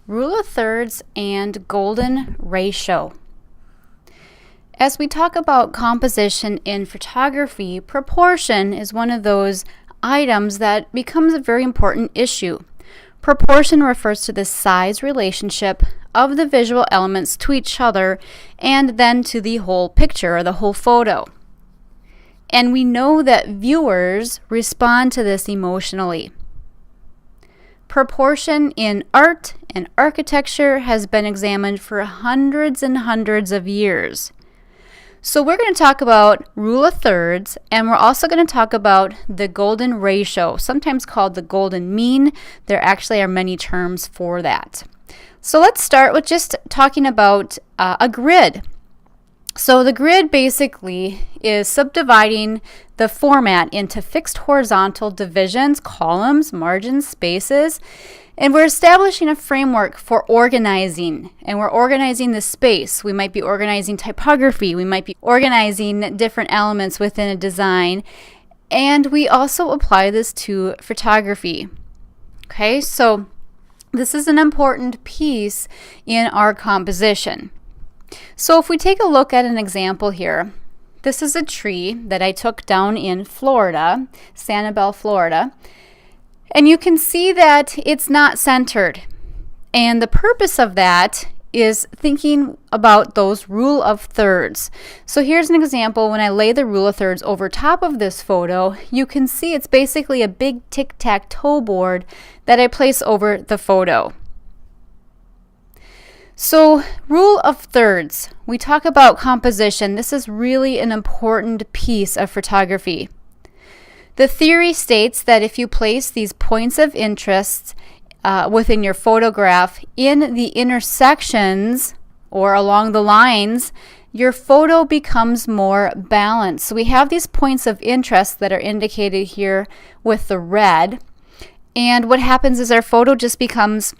rule of thirds and golden ratio. As we talk about composition in photography, proportion is one of those items that becomes a very important issue. Proportion refers to the size relationship of the visual elements to each other and then to the whole picture or the whole photo. And we know that viewers respond to this emotionally. Proportion in art and architecture has been examined for hundreds and hundreds of years. So we're going to talk about rule of thirds, and we're also going to talk about the golden ratio, sometimes called the golden mean. There actually are many terms for that. So let's start with just talking about a grid. So the grid basically is subdividing the format into fixed horizontal divisions, columns, margins, spaces, and we're establishing a framework for organizing, and we're organizing the space. We might be organizing typography, we might be organizing different elements within a design, and we also apply this to photography. Okay, so this is an important piece in our composition. So if we take a look at an example here, this is a tree that I took down in Florida, Sanibel, Florida, and you can see that it's not centered. And the purpose of that is thinking about those rule of thirds. So here's an example. When I lay the rule of thirds over top of this photo, you can see it's basically a big tic-tac-toe board that I place over the photo. So rule of thirds, we talk about composition. This is really an important piece of photography. The theory states that if you place these points of interest within your photograph in the intersections or along the lines, your photo becomes more balanced. So we have these points of interest that are indicated here with the red. And what happens is our photo just becomes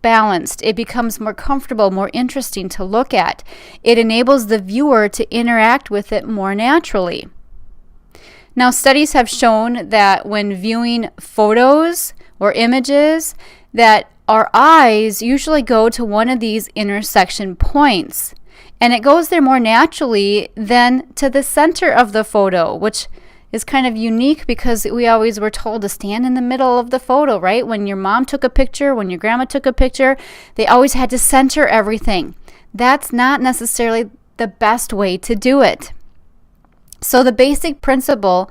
balanced. It becomes more comfortable, more interesting to look at. It enables the viewer to interact with it more naturally. Now, studies have shown that when viewing photos or images, that our eyes usually go to one of these intersection points, and it goes there more naturally than to the center of the photo, which is kind of unique because we always were told to stand in the middle of the photo, right? When your mom took a picture, when your grandma took a picture, they always had to center everything. That's not necessarily the best way to do it. So the basic principle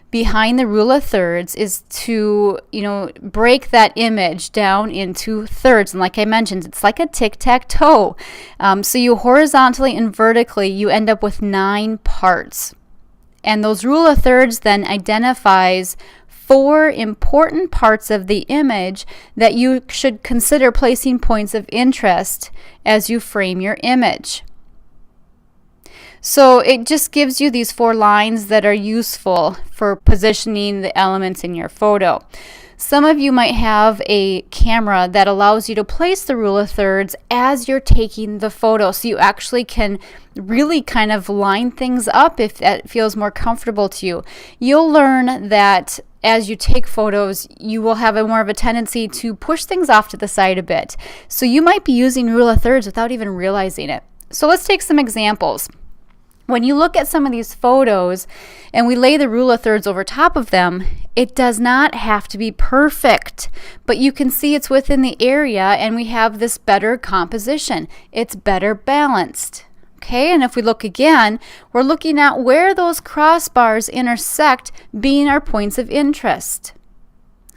behind the rule of thirds is to, break that image down into thirds. And like I mentioned, it's like a tic-tac-toe. So you horizontally and vertically, you end up with 9 parts. And those rule of thirds then identifies 4 important parts of the image that you should consider placing points of interest as you frame your image. So it just gives you these 4 lines that are useful for positioning the elements in your photo. Some of you might have a camera that allows you to place the rule of thirds as you're taking the photo, so you actually can really kind of line things up if that feels more comfortable to you. You'll learn that as you take photos, you will have more of a tendency to push things off to the side a bit. So you might be using rule of thirds without even realizing it. So let's take some examples. When you look at some of these photos and we lay the rule of thirds over top of them, it does not have to be perfect, but you can see it's within the area and we have this better composition. It's better balanced. Okay, and if we look again, we're looking at where those crossbars intersect being our points of interest.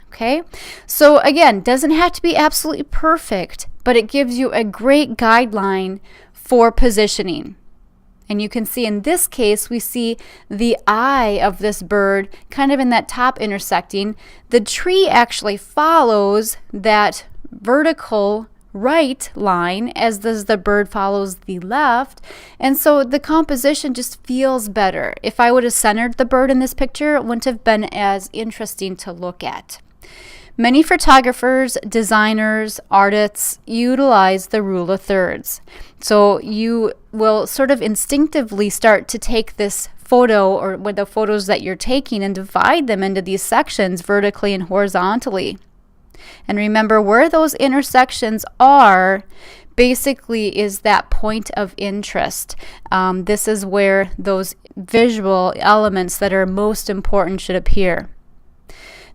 Okay, so again, doesn't have to be absolutely perfect, but it gives you a great guideline for positioning. And you can see in this case, we see the eye of this bird kind of in that top intersecting. The tree actually follows that vertical right line as does the bird follows the left. And so the composition just feels better. If I would have centered the bird in this picture, it wouldn't have been as interesting to look at. Many photographers, designers, artists utilize the rule of thirds. So you will sort of instinctively start to take this photo or with the photos that you're taking and divide them into these sections vertically and horizontally. And remember, where those intersections are basically is that point of interest. This is where those visual elements that are most important should appear.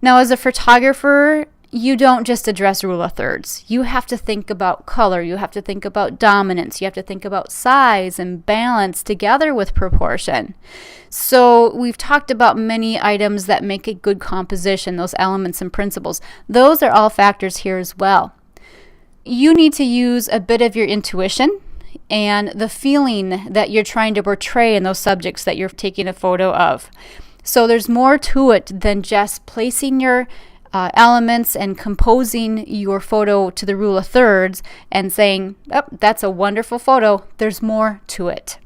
Now, as a photographer, you don't just address rule of thirds. You have to think about color. You have to think about dominance. You have to think about size and balance together with proportion. So we've talked about many items that make a good composition, those elements and principles. Those are all factors here as well. You need to use a bit of your intuition and the feeling that you're trying to portray in those subjects that you're taking a photo of. So there's more to it than just placing your elements and composing your photo to the rule of thirds and saying, oh, that's a wonderful photo. There's more to it.